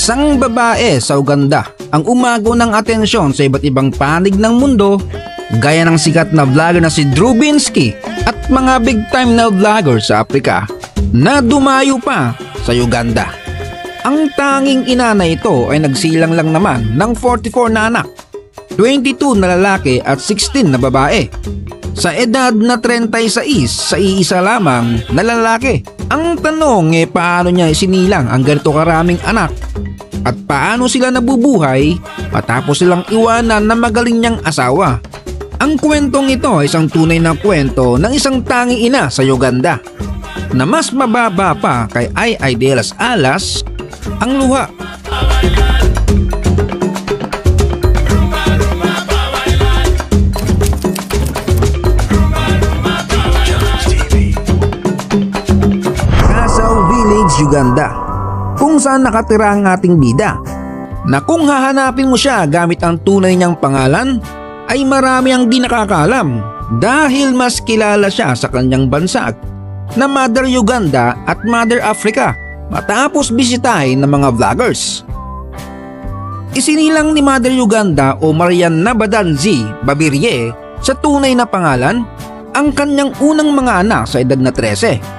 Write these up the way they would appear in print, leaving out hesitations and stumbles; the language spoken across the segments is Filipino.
Isang babae sa Uganda ang umago ng atensyon sa iba't ibang panig ng mundo, gaya ng sikat na vlogger na si Drew Binsky at mga big time na vlogger sa Africa na dumayo pa sa Uganda. Ang tanging ina na ito ay nagsilang lang naman ng 44 na anak, 22 na lalaki at 16 na babae. Sa edad na 36 sa iisa lamang na lalaki. Ang tanong paano niya isinilang ang ganito karaming anak? At paano sila nabubuhay matapos silang iwanan ng magaling niyang asawa? Ang kwentong ito ay isang tunay na kwento ng isang tanging ina sa Uganda na mas mababa pa kay Ai de las Alas ang luha. Kasau Village, Uganda, kung saan nakatira ang ating bida, na kung hahanapin mo siya gamit ang tunay niyang pangalan ay marami ang di nakakaalam dahil mas kilala siya sa kanyang bansa na Mother Uganda at Mother Africa matapos bisitahin ng mga vloggers. Isinilang ni Mother Uganda o Marian Nabadanzi Babirye sa tunay na pangalan ang kanyang unang mga anak sa edad na 13.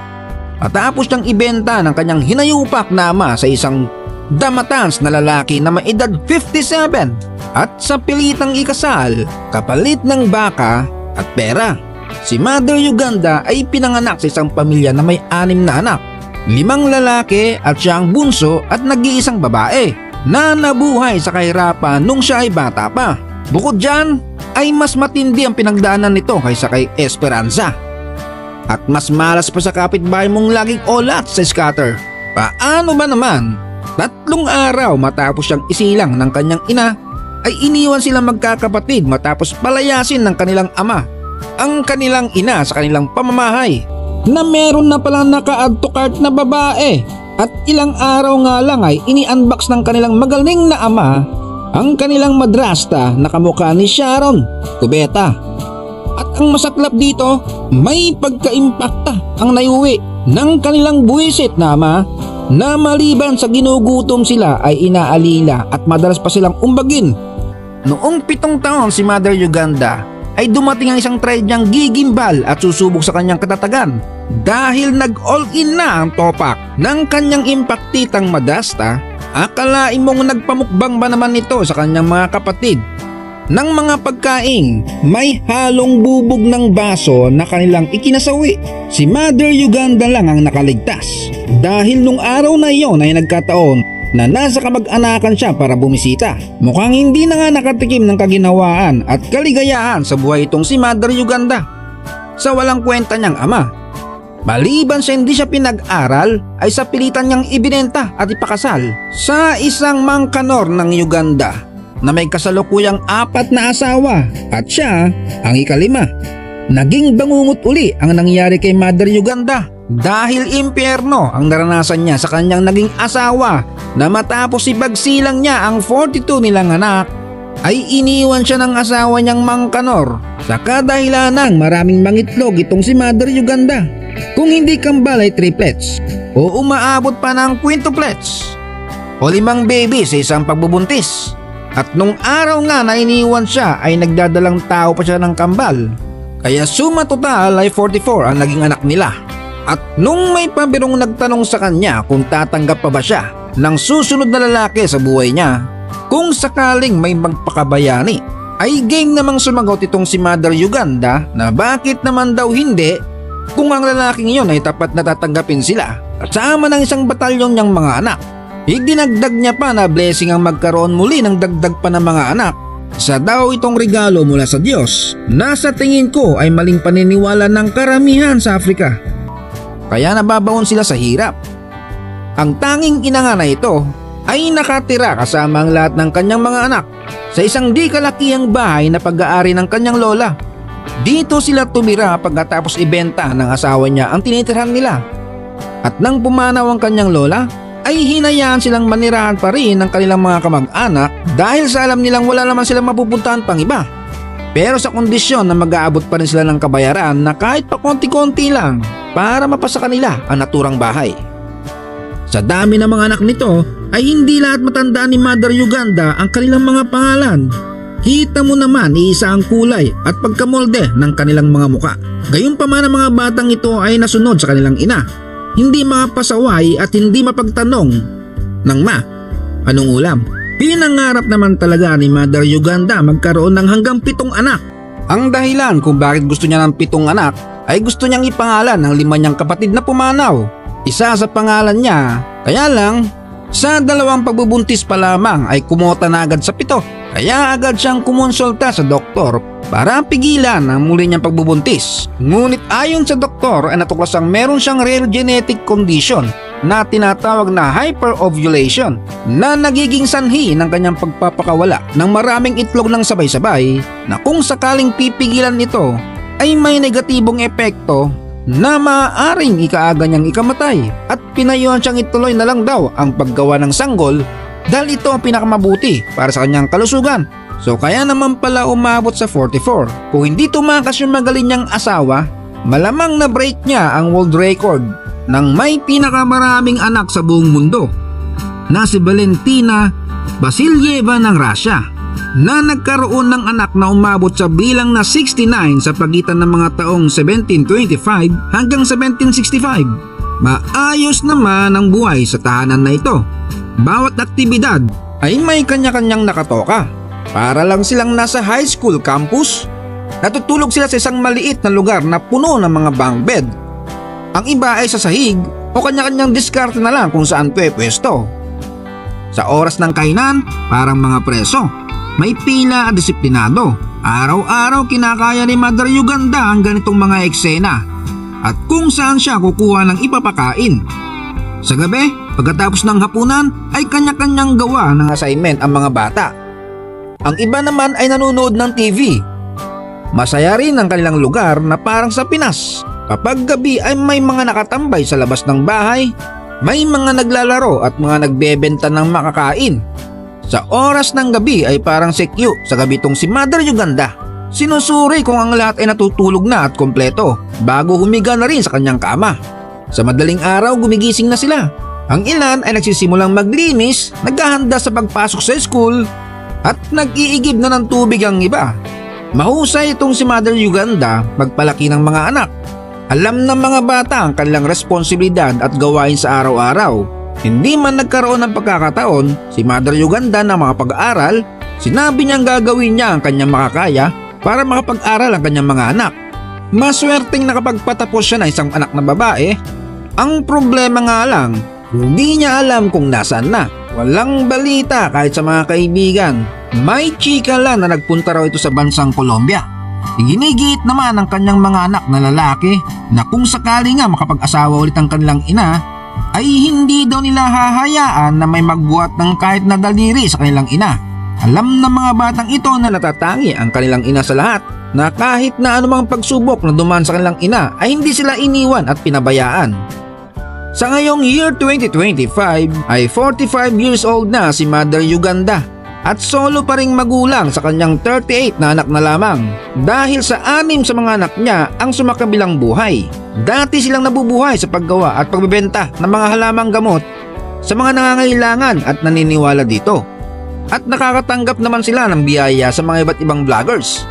Matapos niyang ibenta ng kanyang hinayupak na ama sa isang damatans na lalaki na may edad 57 at sa pilitang ikasal kapalit ng baka at pera. Si Mother Uganda ay pinanganak sa isang pamilya na may 6 na anak, 5 lalaki at siya ang bunso at nag-iisang babae na nabuhay sa kahirapan nung siya ay bata pa. Bukod dyan ay mas matindi ang pinagdaanan nito kaysa kay Esperanza. At mas malas pa sa kapitbahay mong laging olat sa scatter. Paano ba naman? 3 araw matapos siyang isilang ng kanyang ina ay iniwan silang magkakapatid matapos palayasin ng kanilang ama ang kanilang ina sa kanilang pamamahay na meron na palang naka-add to cart na babae. At ilang araw nga lang ay ini-unbox ng kanilang magaling na ama ang kanilang madrasta na kamukha ni Sharon Cubeta. At ang masaklap dito, may pagka-impakta ang naiuwi ng kanilang buwisit na ama na maliban sa ginugutom sila ay inaalila at madalas pa silang umbagin. Noong 7 taon si Mother Uganda ay dumating ang isang try niyang gigimbal at susubok sa kanyang katatagan dahil nag-all-in na ang topak ng kanyang impaktitang madrasta. Akalain mong nagpamukbang ba naman ito sa kanyang mga kapatid ng mga pagkaing may halong bubog ng baso na kanilang ikinasawi. Si Mother Uganda lang ang nakaligtas dahil nung araw na iyon ay nagkataon na nasa kamag-anakan siya para bumisita. Mukhang hindi na nga nakatikim ng kaginhawaan at kaligayahan sa buhay itong si Mother Uganda sa walang kwenta niyang ama. Maliban sa hindi siya pinag-aral ay sa pilitan niyang ibinenta at ipakasal sa isang mangkanor ng Uganda na may kasalukuyang 4 na asawa at siya ang ika-5. Naging bangungot uli ang nangyari kay Mother Uganda dahil impyerno ang naranasan niya sa kanyang naging asawa na matapos ipagsilang niya ang 42 nilang anak ay iniwan siya ng asawa niyang mangkanor sa kadahilanang maraming mangitlog itong si Mother Uganda. Kung hindi kambal ay triplets o umaabot pa ng quintuplets o 5 baby sa isang pagbubuntis. At nung araw nga na iniwan siya ay nagdadalang tao pa siya ng kambal. Kaya suma total ay 44 ang naging anak nila. At nung may pabirong nagtanong sa kanya kung tatanggap pa ba siya ng susunod na lalaki sa buhay niya kung sakaling may magpakabayani, ay game namang sumagot itong si Mother Uganda na bakit naman daw hindi kung ang lalaking iyon ay tapat na tatanggapin sila kasama ng isang batalyon niyang mga anak. Idinagdag niya pa na blessing ang magkaroon muli ng dagdag pa ng mga anak. Sa daw itong regalo mula sa Diyos na sa tingin ko ay maling paniniwala ng karamihan sa Afrika. Kaya nababaon sila sa hirap. Ang tanging ina nga na ito ay nakatira kasama ang lahat ng kanyang mga anak sa isang di kalakihang bahay na pag-aari ng kanyang lola. Dito sila tumira pagkatapos ibenta ng asawa niya ang tinitirhan nila. At nang pumanaw ang kanyang lola, ay hinayaan silang manirahan pa rin ng kanilang mga kamag-anak dahil sa alam nilang wala naman silang mapupuntahan pang iba. Pero sa kondisyon na mag-aabot pa rin sila ng kabayaran na kahit pa konti-konti lang para mapasa kanila ang naturang bahay. Sa dami ng mga anak nito ay hindi lahat matandaan ni Mother Uganda ang kanilang mga pangalan. Kita mo naman iisa ang kulay at pagkamolde ng kanilang mga muka. Gayunpaman ang mga batang ito ay nasunod sa kanilang ina. Hindi mapasaway at hindi mapagtanong ng anong ulam. Pinangarap naman talaga ni Mother Uganda magkaroon ng hanggang 7 anak. Ang dahilan kung bakit gusto niya ng 7 anak ay gusto niyang ipangalan ng 5 niyang kapatid na pumanaw. Isa sa pangalan niya, kaya lang sa 2 pagbubuntis pa lamang ay kumota na agad sa 7. Kaya agad siyang kumonsulta sa doktor para pigilan ang muli niyang pagbubuntis. Ngunit ayon sa doktor ay natuklasang meron siyang rare genetic condition na tinatawag na hyperovulation na nagiging sanhi ng kanyang pagpapakawala ng maraming itlog ng sabay-sabay na kung sakaling pipigilan nito ay may negatibong epekto na maaaring ikaaga niyang ikamatay at pinayuhan siyang ituloy na lang daw ang paggawa ng sanggol dahil ito ang pinakamabuti para sa kanyang kalusugan. So kaya naman pala umabot sa 44. Kung hindi tumakas yung magaling niyang asawa, malamang na break niya ang world record ng may pinakamaraming anak sa buong mundo na si Valentina Vasilyeva ng Russia na nagkaroon ng anak na umabot sa bilang na 69 sa pagitan ng mga taong 1725 hanggang 1765. Maayos naman ang buhay sa tahanan na ito. Bawat aktibidad ay may kanya-kanyang nakatoka. Para lang silang nasa high school campus, natutulog sila sa isang maliit na lugar na puno ng mga bunk bed. Ang iba ay sa sahig o kanya-kanyang diskarte na lang kung saan pwesto. Sa oras ng kainan, parang mga preso. May pila at disiplinado. Araw-araw kinakaya ni Mother Uganda ang ganitong mga eksena at kung saan siya kukuha ng ipapakain. Sa gabi, pagkatapos ng hapunan ay kanya-kanyang gawa ng assignment ang mga bata. Ang iba naman ay nanonood ng TV. Masaya rin ang kanilang lugar na parang sa Pinas. Kapag gabi ay may mga nakatambay sa labas ng bahay, may mga naglalaro at mga nagbebenta ng makakain. Sa oras ng gabi ay parang sekyo sa gabitong si Mother Uganda. Sinusuri kung ang lahat ay natutulog na at kompleto bago humiga na rin sa kanyang kama. Sa madaling araw gumigising na sila. Ang ilan ay nagsisimulang maglinis, naghahanda sa pagpasok sa school at nag-iigib na ng tubig ang iba. Mahusay itong si Mother Uganda magpalaki ng mga anak. Alam ng mga bata ang kanilang responsibilidad at gawain sa araw-araw. Hindi man nagkaroon ng pagkakataon si Mother Uganda na makapag-aral, sinabi niyang gagawin niya ang kanyang makakaya para makapag-aral ang kanyang mga anak. Maswerteng nakapagpatapos siya ng isang anak na babae. Ang problema nga lang, hindi niya alam kung nasaan na. Walang balita kahit sa mga kaibigan. May chika lang na nagpunta raw ito sa bansang Colombia. Ginigit naman ang kanyang mga anak na lalaki na kung sakali nga makapag-asawa ulit ang kanilang ina, ay hindi daw nila hahayaan na may magbuhat ng kahit na daliri sa kanilang ina. Alam ng mga batang ito na natatangi ang kanilang ina sa lahat, na kahit na anumang pagsubok na dumaan sa kanilang ina ay hindi sila iniwan at pinabayaan. Sa ngayong year 2025 ay 45 years old na si Mother Uganda at solo pa ring magulang sa kanyang 38 na anak na lamang dahil sa 6 sa mga anak niya ang sumakabilang buhay. Dati silang nabubuhay sa paggawa at pagbebenta ng mga halamang gamot sa mga nangangailangan at naniniwala dito. At nakakatanggap naman sila ng biyaya sa mga iba't ibang vloggers.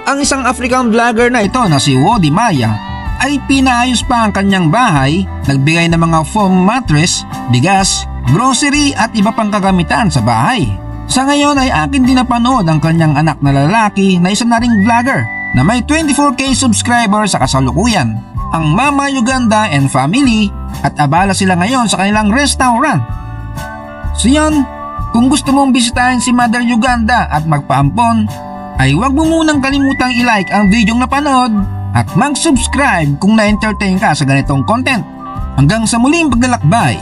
Ang isang African vlogger na ito na si Wodi Maya ay pinaayos pa ang kanyang bahay, nagbigay ng mga foam mattress, bigas, grocery at iba pang kagamitan sa bahay. Sa ngayon ay akin din napanood ang kanyang anak na lalaki na isa na ring vlogger na may 24k subscribers sa kasalukuyan, ang Mama Uganda and Family, at abala sila ngayon sa kanilang restaurant. So yan, kung gusto mong bisitahin si Mother Uganda at magpaampon, ay huwag mo munang kalimutang i-like ang videong napanood at mag-subscribe kung na-entertain ka sa ganitong content. Hanggang sa muling paglalakbay.